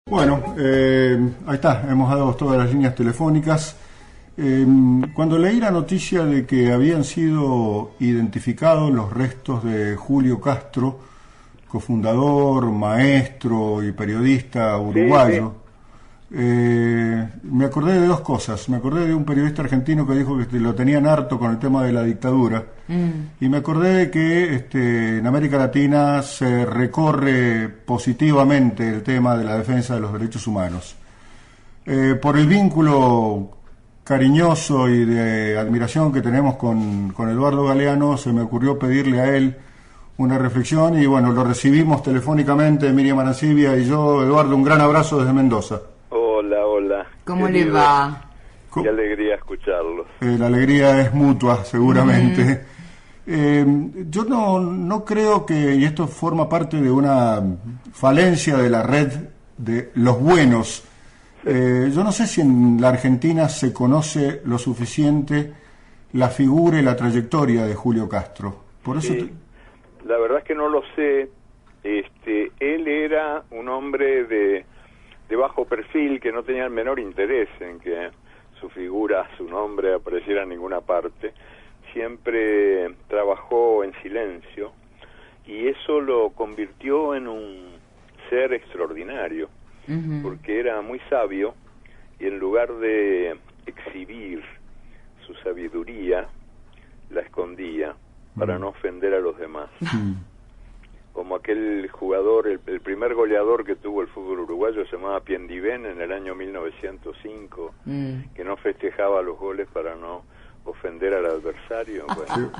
Bueno, ahí está, hemos dado todas las líneas telefónicas. Cuando leí la noticia de que habían sido identificados los restos de Julio Castro, cofundador, maestro y periodista uruguayo, me acordé de dos cosas. Me acordé de un periodista argentino que dijo que lo tenían harto con el tema de la dictadura. Y me acordé de que en América Latina se recorre positivamente el tema de la defensa de los derechos humanos. Por el vínculo cariñoso y de admiración que tenemos con Eduardo Galeano, se me ocurrió pedirle a él una reflexión y bueno, lo recibimos telefónicamente, Miriam Arancibia y yo. Eduardo, un gran abrazo desde Mendoza. Hola. ¿Cómo le va? Qué alegría escucharlos. La alegría es mutua, seguramente. Yo no creo que, y esto forma parte de una falencia de la red de los buenos, yo no sé si en la Argentina se conoce lo suficiente la figura y la trayectoria de Julio Castro. Por eso la verdad es que no lo sé. Él era un hombre de bajo perfil, que no tenía el menor interés en que su figura, su nombre apareciera en ninguna parte. Siempre trabajó en silencio y eso lo convirtió en un ser extraordinario, porque era muy sabio y en lugar de exhibir su sabiduría, la escondía para no ofender a los demás. Como aquel jugador, el primer goleador que tuvo el fútbol uruguayo, se llamaba Piendiven en el año 1905, que no festejaba los goles para no ofender al adversario. Bueno,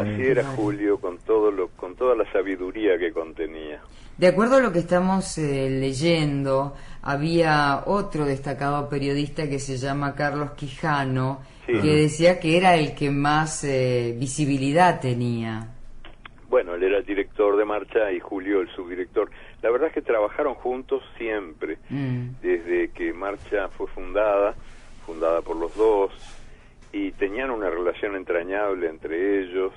así era Julio, con toda la sabiduría que contenía. De acuerdo a lo que estamos leyendo, había otro destacado periodista que se llama Carlos Quijano, que decía que era el que más visibilidad tenía. Bueno, él era el director de Marcha y Julio el subdirector. La verdad es que trabajaron juntos siempre, desde que Marcha fue fundada por los dos, y tenían una relación entrañable entre ellos.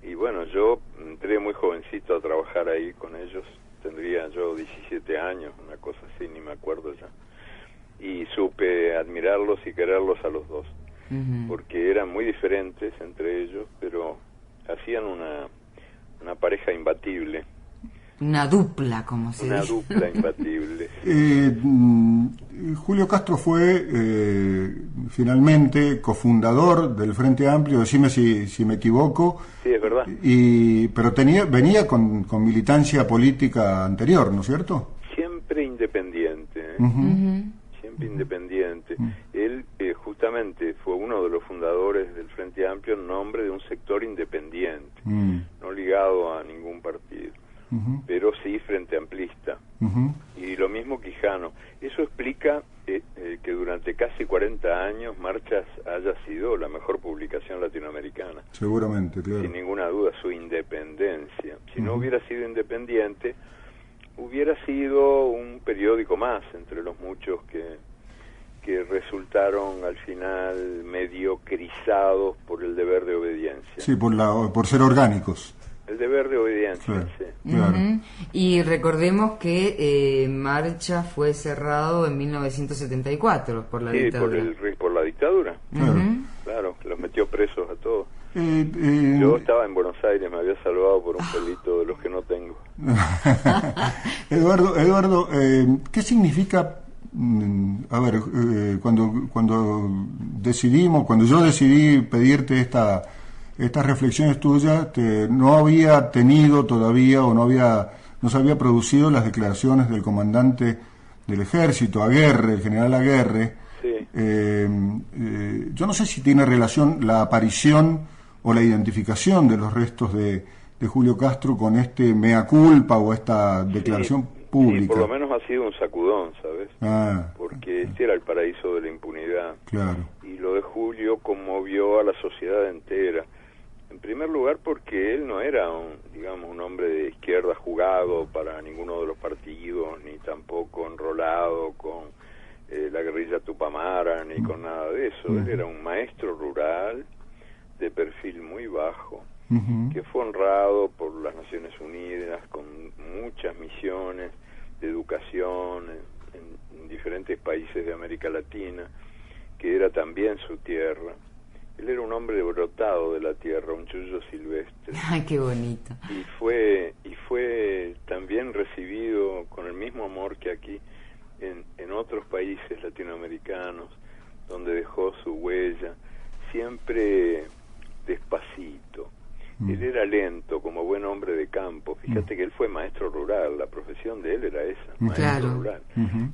Y bueno, yo entré muy jovencito a trabajar ahí con ellos, tendría yo 17 años, una cosa así, ni me acuerdo ya. Y supe admirarlos y quererlos a los dos, porque eran muy diferentes entre ellos, pero hacían una pareja imbatible. Una dupla, como se dice. Una dupla imbatible. Julio Castro fue finalmente cofundador del Frente Amplio, decime si me equivoco. Sí, es verdad. Pero venía con militancia política anterior, ¿no es cierto? Siempre independiente. Siempre independiente. Él justamente fue uno de los fundadores del Frente Amplio en nombre de un sector independiente, no ligado a ningún partido, pero sí frente amplista. Y lo mismo Quijano. Eso explica que durante casi 40 años Marchas haya sido la mejor publicación latinoamericana. Seguramente, claro. Sin ninguna duda, su independencia. Si no hubiera sido independiente, hubiera sido un periódico más entre los muchos que resultaron al final mediocrizados por el deber de obediencia. Sí, por ser orgánicos. El deber de obediencia, claro, sí. Claro. Y recordemos que Marcha fue cerrado en 1974 por la dictadura. Por la dictadura. Claro, los metió presos a todos. Yo estaba en Buenos Aires, me había salvado por un pelito de los que no tengo. Eduardo, ¿qué significa? A ver, cuando yo decidí pedirte estas reflexiones tuyas, no había tenido todavía o no se había producido las declaraciones del comandante del ejército, Aguerre, el general Aguerre. Sí. Yo no sé si tiene relación la aparición o la identificación de los restos de Julio Castro con este mea culpa o esta declaración pública. Sí, por lo menos ha sido un sacudón, ¿sabes? Porque este era el paraíso de la impunidad. Claro. Y lo de Julio conmovió a la sociedad entera. En primer lugar porque él no era un hombre de izquierda jugado para ninguno de los partidos, ni tampoco enrolado con la guerrilla Tupamara, ni con nada de eso. Él era un maestro rural de perfil muy bajo, que fue honrado por las Naciones Unidas con muchas misiones de educación diferentes países de América Latina, que era también su tierra. Él era un hombre brotado de la tierra, un chullo silvestre. ¡Ay, qué bonito! Y fue también recibido con el mismo amor que aquí en otros países latinoamericanos, donde dejó su huella, siempre despacito. Él era lento, como buen hombre de campo. Fíjate que él fue maestro rural, la profesión de él era esa, maestro rural,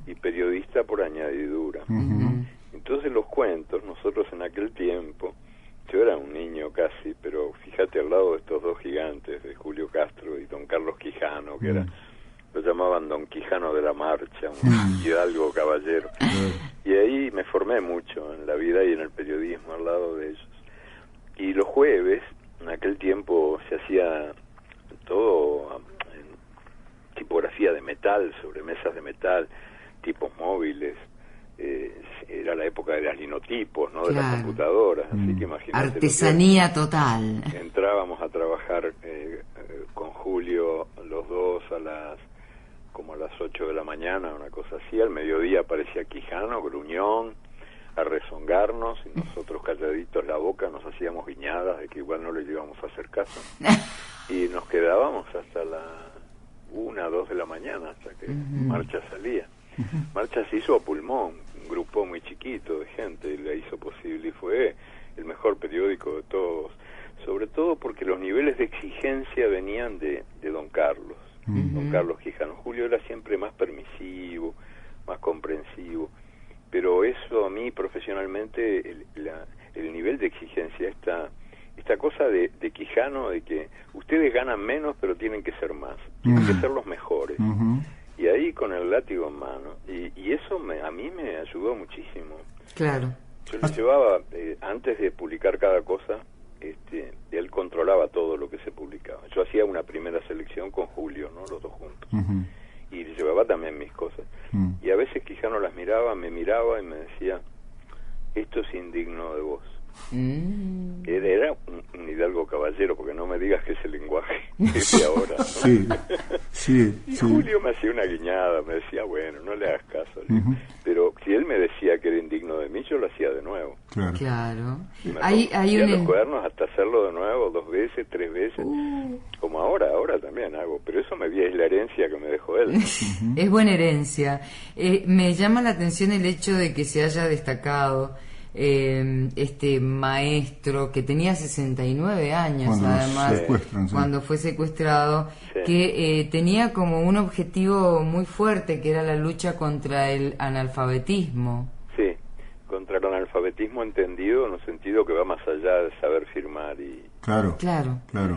y periodista por añadidura. Entonces los cuentos, nosotros en aquel tiempo, yo era un niño casi, pero fíjate al lado de estos dos gigantes, de Julio Castro y don Carlos Quijano, que lo llamaban don Quijano de la Marcha, un hidalgo caballero. Y ahí me formé mucho en la vida y en el periodismo al lado de ellos. Y los jueves, en aquel tiempo se hacía todo en tipografía de metal, sobre mesas de metal, tipos móviles. Era la época de las linotipos, ¿no? De las computadoras, así que imagínate. Artesanía total. Entrábamos a trabajar con Julio los dos como a las 8 de la mañana, una cosa así. Al mediodía aparecía Quijano, gruñón, a rezongarnos, y nosotros calladitos la boca nos hacíamos guiñadas de que igual no le íbamos a hacer caso. Y nos quedábamos hasta la 1, 2 de la mañana, hasta que Marcha salía. Marcha se hizo a pulmón, un grupo muy chiquito de gente, y la hizo posible, y fue el mejor periódico de todos, sobre todo porque los niveles de exigencia venían de don Carlos, don Carlos Quijano. Julio era siempre más permisivo, más comprensivo, pero eso a mí profesionalmente, el nivel de exigencia, esta cosa de Quijano, de que ustedes ganan menos pero tienen que ser más, tienen que ser los mejores. Y ahí con el látigo en mano. Y eso a mí me ayudó muchísimo. Claro. Yo le llevaba, antes de publicar cada cosa, él controlaba todo lo que se publicaba. Yo hacía una primera selección con Julio, ¿no? Los dos juntos. Y le llevaba también mis cosas. Y a veces Quijano las miraba, me miraba y me decía, esto es indigno de vos. Era un hidalgo caballero, porque no me digas que ese lenguaje es de ahora, ¿no? Y Julio me hacía una guiñada, me decía, bueno, no le hagas caso, pero si él me decía que era indigno de mí, yo lo hacía de nuevo. Claro. Hay los cuadernos hasta hacerlo de nuevo 2 veces, 3 veces, como ahora también hago, pero eso es la herencia que me dejó él. Es buena herencia. Me llama la atención el hecho de que se haya destacado este maestro que tenía 69 años cuando fue secuestrado, que tenía como un objetivo muy fuerte, que era la lucha contra el analfabetismo. Sí, contra el analfabetismo entendido en un sentido que va más allá de saber firmar y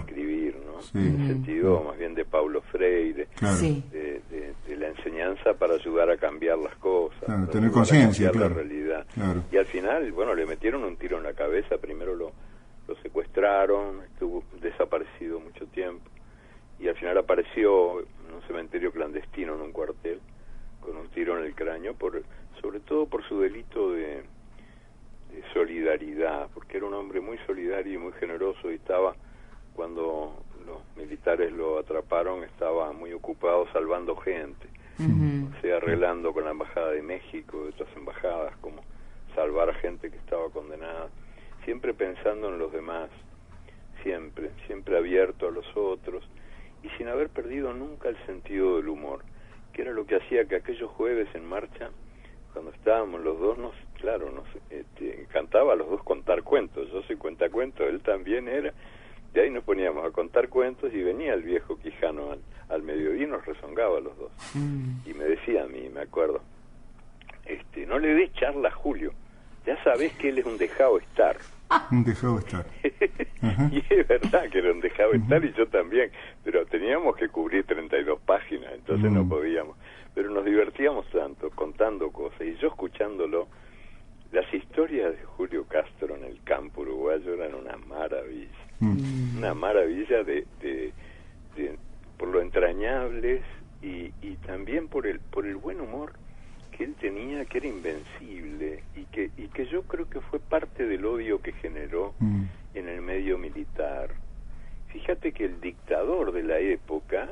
escribir, ¿no? En el sentido más bien de Paulo Freire, de la enseñanza para ayudar a cambiar las cosas, tener conciencia, la realidad. Y al final, bueno, le metieron un tiro en la cabeza. Primero lo secuestraron, estuvo desaparecido mucho tiempo, y al final apareció en un cementerio clandestino, en un cuartel, con un tiro en el cráneo, sobre todo por su delito de solidaridad, porque era un hombre muy solidario y muy generoso, y estaba, cuando los militares lo atraparon, estaba muy ocupado salvando gente, o sea, arreglando con la Embajada de México, de otras embajadas, como salvar a gente que estaba condenada, siempre pensando en los demás, siempre abierto a los otros, y sin haber perdido nunca el sentido del humor, que era lo que hacía que aquellos jueves en Marcha, cuando estábamos los dos, nos encantaba a los dos contar cuentos. Yo soy cuentacuentos, él también era. De ahí nos poníamos a contar cuentos, y venía el viejo Quijano al mediodía y nos rezongaba a los dos. Y me decía a mí, me acuerdo, no le des charla a Julio, ya sabés que él es un dejado estar. Un dejado estar. Y es verdad que era un dejado estar, y yo también, pero teníamos que cubrir 32 páginas, entonces no podíamos. Pero nos divertíamos tanto contando cosas, y yo escuchándolo. Las historias de Julio Castro en el campo uruguayo eran una maravilla por lo entrañables, y también por el buen humor que él tenía, que era invencible, y que yo creo que fue parte del odio que generó en el medio militar. Fíjate que el dictador de la época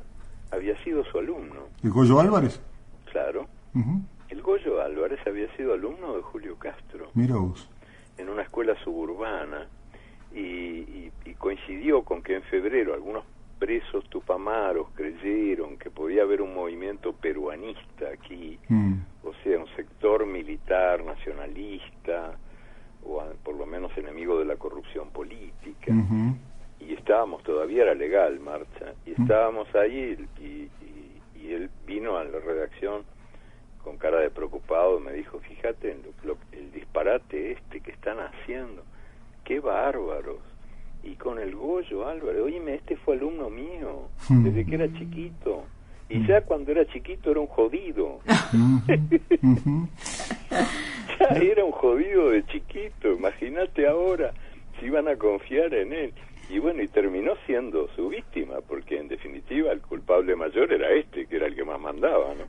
había sido su alumno. ¿El Goyo Álvarez? Claro. El Goyo Álvarez había sido alumno de Julio Castro. Mira vos. En una escuela suburbana, y coincidió con que en febrero algunos presos tupamaros creyeron que podía haber un movimiento peruanista aquí, o sea, un sector militar nacionalista, o por lo menos enemigo de la corrupción política. Y estábamos, todavía era legal marcha, y estábamos ahí, y él vino a la redacción con cara de preocupado, me dijo, fíjate en el disparate que están haciendo, qué bárbaros. Y con el Goyo Álvarez, oíme, este fue alumno mío desde que era chiquito, y ya cuando era chiquito era un jodido. Ya era un jodido de chiquito, imagínate ahora si iban a confiar en él. Y bueno, y terminó siendo su víctima, porque en definitiva el culpable mayor era que era el que más mandaba, ¿no?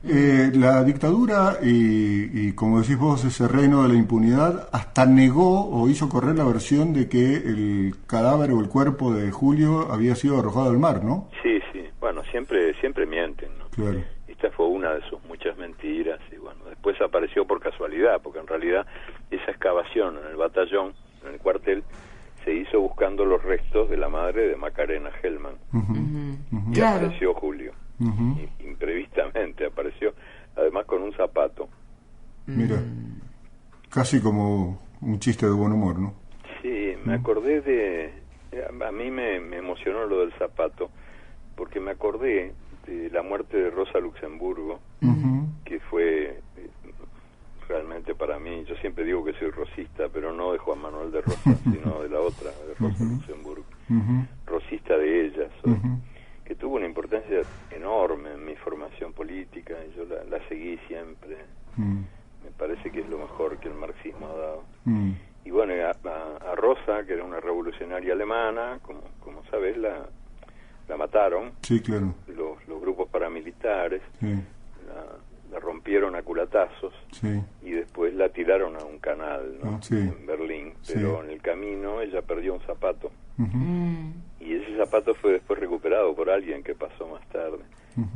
La dictadura y como decís vos, ese reino de la impunidad, hasta negó o hizo correr la versión de que el cadáver o el cuerpo de Julio había sido arrojado al mar, ¿no? Sí, sí, bueno, siempre mienten, ¿no? Claro. Esta fue una de sus muchas mentiras, y bueno, después apareció por casualidad, porque en realidad esa excavación en el batallón, en el cuartel, se hizo buscando los restos de la madre de Macarena Hellman. Y claro. Apareció Julio. Imprevistamente apareció, además con un zapato. Mira, casi como un chiste de buen humor, ¿no? Sí, me acordé de... A mí me emocionó lo del zapato, porque me acordé de la muerte de Rosa Luxemburgo, que fue... realmente para mí, yo siempre digo que soy rosista, pero no de Juan Manuel de Rosas, sino de la otra, de Rosa Luxemburgo. Rosista de ella soy, que tuvo una importancia enorme en mi formación política, y yo la seguí siempre. Me parece que es lo mejor que el marxismo ha dado. Y bueno, a Rosa, que era una revolucionaria alemana, como sabes, la mataron. Sí, claro. Los grupos paramilitares. Sí. La rompieron a culatazos, sí. Y después la tiraron a un canal, ¿no? Sí. En Berlín, pero sí. En el camino ella perdió un zapato, y ese zapato fue después recuperado por alguien que pasó más tarde,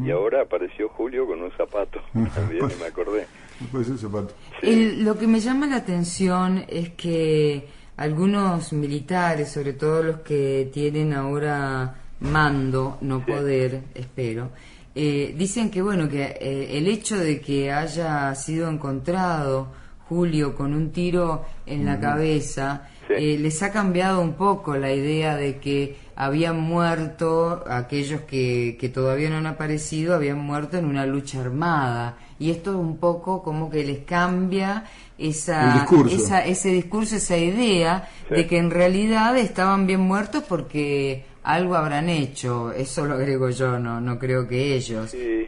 y ahora apareció Julio con un zapato, también me acordé. Pues ese zapato. Sí. Lo que me llama la atención es que algunos militares, sobre todo los que tienen ahora mando, no poder, espero, dicen que bueno, que el hecho de que haya sido encontrado Julio con un tiro en la cabeza les ha cambiado un poco la idea de que habían muerto, aquellos que todavía no han aparecido, habían muerto en una lucha armada, y esto es un poco como que les cambia ese discurso, esa idea de que en realidad estaban bien muertos porque algo habrán hecho. Eso lo agrego yo, no creo que ellos. Sí.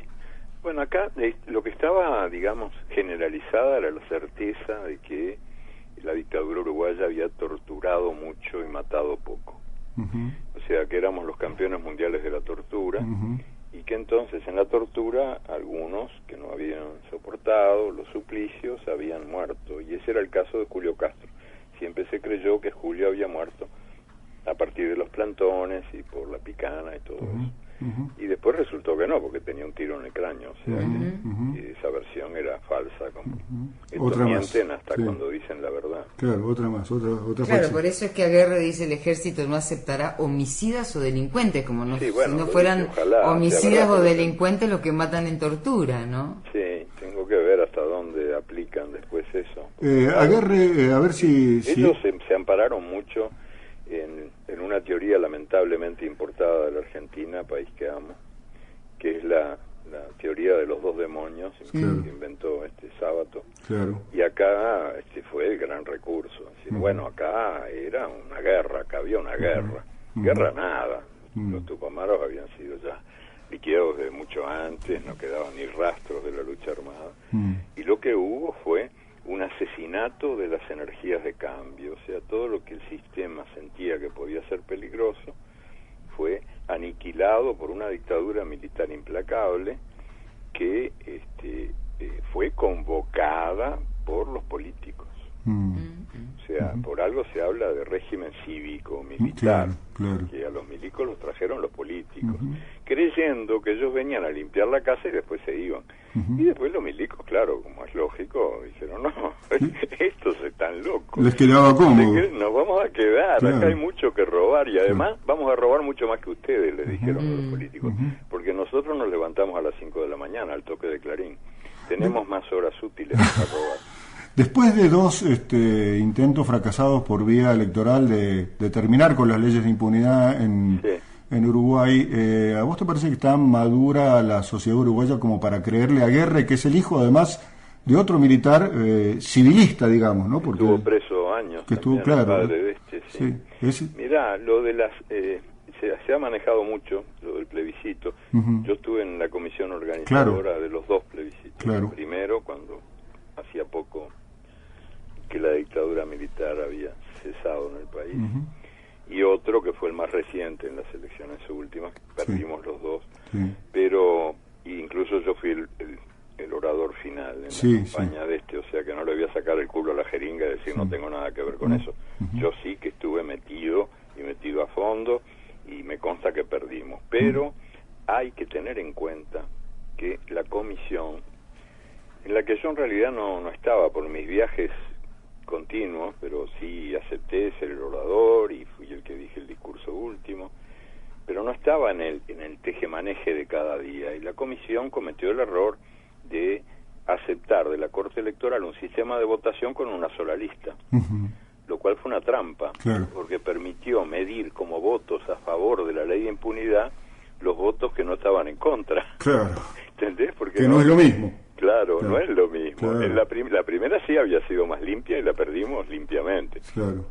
Bueno, acá lo que estaba, digamos, generalizada era la certeza de que la dictadura uruguaya había torturado mucho y matado poco. O sea, que éramos los campeones mundiales de la tortura, y que entonces en la tortura algunos que no habían soportado los suplicios habían muerto, y ese era el caso de Julio Castro. Siempre se creyó que Julio había muerto a partir de los plantones y por la picana y todo eso. Y después resultó que no, porque tenía un tiro en el cráneo, o sea que esa versión era falsa. Estos mienten hasta cuando dicen la verdad. Claro, otra Claro, falsa. por eso es que Aguirre dice: el ejército no aceptará homicidas o delincuentes, como Sí, bueno, si no fueran ojalá, homicidas o delincuentes los que matan en tortura, ¿no? Sí, tengo que ver hasta dónde aplican después eso. Aguirre, a ver si... Ellos se ampararon mucho en una teoría lamentablemente importada de la Argentina, país que amo, que es la teoría de los dos demonios, que inventó Sábato. Claro. Y acá fue el gran recurso. Es decir, bueno, acá era una guerra, acá había una guerra. Guerra nada. Los tupamaros habían sido ya liquidados de mucho antes, no quedaban ni rastros de la lucha armada. Y lo que hubo fue un asesinato de las energías de cambio, o sea, todo lo que el sistema sentía que podía ser peligroso fue aniquilado por una dictadura militar implacable que fue convocada por los políticos. O sea, por algo se habla de régimen cívico, militar, claro. que a los milicos los trajeron los políticos, creyendo que ellos venían a limpiar la casa y después se iban. Y después los milicos, claro, como es lógico, dijeron, no, estos están locos. Les quedaba cómodo. Nos vamos a quedar, claro. Acá hay mucho que robar y además vamos a robar mucho más que ustedes, les dijeron a los políticos, porque nosotros nos levantamos a las 5 de la mañana al toque de Clarín. Tenemos más horas útiles para robar. Después de 2 intentos fracasados por vía electoral de terminar con las leyes de impunidad en Uruguay, ¿a vos te parece que está madura la sociedad uruguaya como para creerle a Guerre, que es el hijo además de otro militar civilista, digamos, ¿no? Porque estuvo preso años. Que estuvo, claro. Padre de sí. Mirá, lo de las... se ha manejado mucho lo del plebiscito. Yo estuve en la comisión organizadora de los 2 plebiscitos. El primero, cuando hacía poco que la dictadura militar había cesado en el país, y otro que fue el más reciente en las elecciones últimas, perdimos los 2, pero incluso yo fui el orador final en la campaña de o sea que no le voy a sacar el culo a la jeringa y decir no tengo nada que ver con eso. Yo sí que estuve metido a fondo, y me consta que perdimos, pero hay que tener en cuenta que la comisión, en la que yo en realidad no estaba por mis viajes continuos, pero sí acepté ser el orador y fui el que dije el discurso último, pero no estaba en el tejemaneje de cada día, y la comisión cometió el error de aceptar de la Corte Electoral un sistema de votación con una sola lista, lo cual fue una trampa, porque permitió medir como votos a favor de la ley de impunidad los votos que no estaban en contra. ¿Entendés? Porque que no es lo mismo. Claro, no es lo mismo. En la primera sí había sido más limpia y la perdimos limpiamente.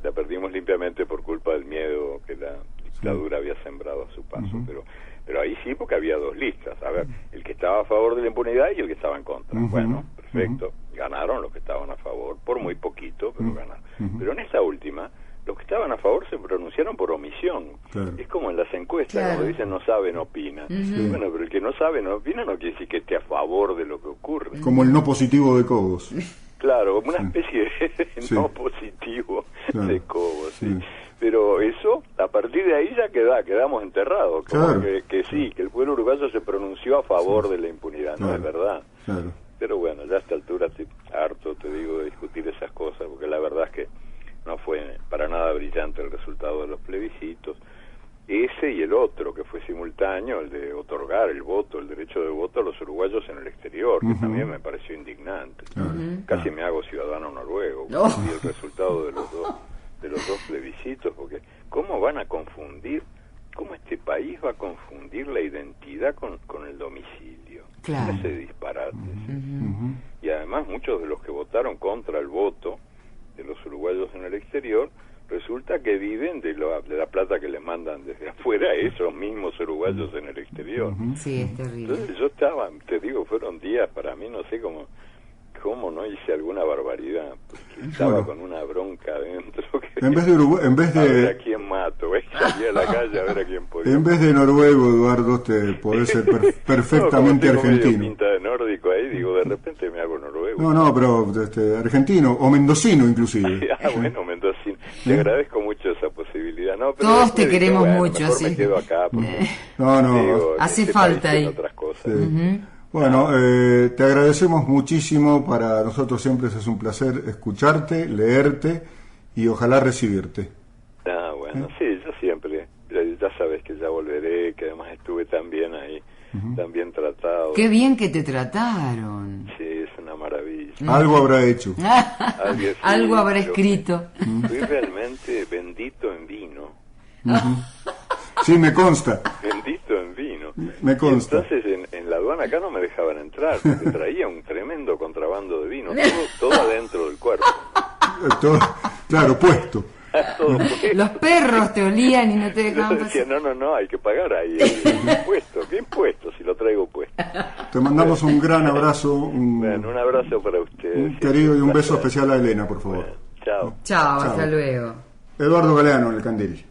La perdimos limpiamente por culpa del miedo que la dictadura había sembrado a su paso. Pero ahí sí, porque había 2 listas. A ver, el que estaba a favor de la impunidad y el que estaba en contra. Bueno, perfecto. Ganaron los que estaban a favor, por muy poquito, pero ganaron. Pero en esta última, los que estaban a favor se pronunciaron por omisión. Es como en las encuestas, cuando dicen no sabe, no opina. Bueno, pero el que no sabe, no opina, no quiere decir que esté a favor de lo que ocurre. Como el no positivo de Cobos. Claro, como una especie de no positivo de Cobos, Pero eso, a partir de ahí ya quedamos enterrados. Como que sí, que el pueblo uruguayo se pronunció a favor de la impunidad, no es verdad. Pero bueno, ya a esta altura estoy harto, te digo, de discutir esas cosas, porque la verdad es que no fue para nada brillante el resultado de los plebiscitos. Ese y el otro, que fue simultáneo, el de otorgar el voto, el derecho de voto a los uruguayos en el exterior, que también me pareció indignante. Casi me hago ciudadano noruego y el resultado de los dos plebiscitos, porque ¿cómo van a confundir? ¿Cómo este país va a confundir la identidad con el domicilio? Ese disparate. Y además muchos de los que votaron contra el voto de los uruguayos en el exterior, resulta que viven de la plata que les mandan desde afuera esos mismos uruguayos en el exterior. Sí, es terrible. Entonces yo estaba, te digo, fueron días para mí, no sé cómo no hice alguna barbaridad, porque estaba con una bronca adentro. En vez de a ver a quién mato, salí a la calle a ver a quién podía. En vez de noruego, Eduardo, te podés ser perfectamente argentino. Medio pinta de nórdico ahí, digo, de repente me hago noruego. No, pero argentino o mendocino inclusive. Bueno, mendocino. Te agradezco mucho esa posibilidad. No, pero todos te queremos mucho, mejor me quedo acá. No, hace falta ahí. Otras cosas. Bueno, te agradecemos muchísimo. Para nosotros siempre es un placer escucharte, leerte y ojalá recibirte. Bueno, sí, yo siempre, ya sabes que ya volveré, que además estuve también ahí, también tratado. Qué bien que te trataron. Sí, es una maravilla. Algo habrá hecho. Algo habrá escrito. Fui realmente bendito en vino. Sí, me consta. Bendito en vino. Me consta. Y entonces en la aduana acá no me dejaban entrar, porque traía un tremendo contrabando de vino, todo adentro del cuerpo. Claro, puesto. Todo puesto. Los perros te olían y no te dejaban pasar. No, hay que pagar ahí ¿Qué impuesto si lo traigo puesto? Te mandamos un gran abrazo. Bueno, un abrazo para ustedes. Querido, y un beso especial a Elena, por favor. Bueno, chao. Chao, hasta luego. Eduardo Galeano, en el Candil.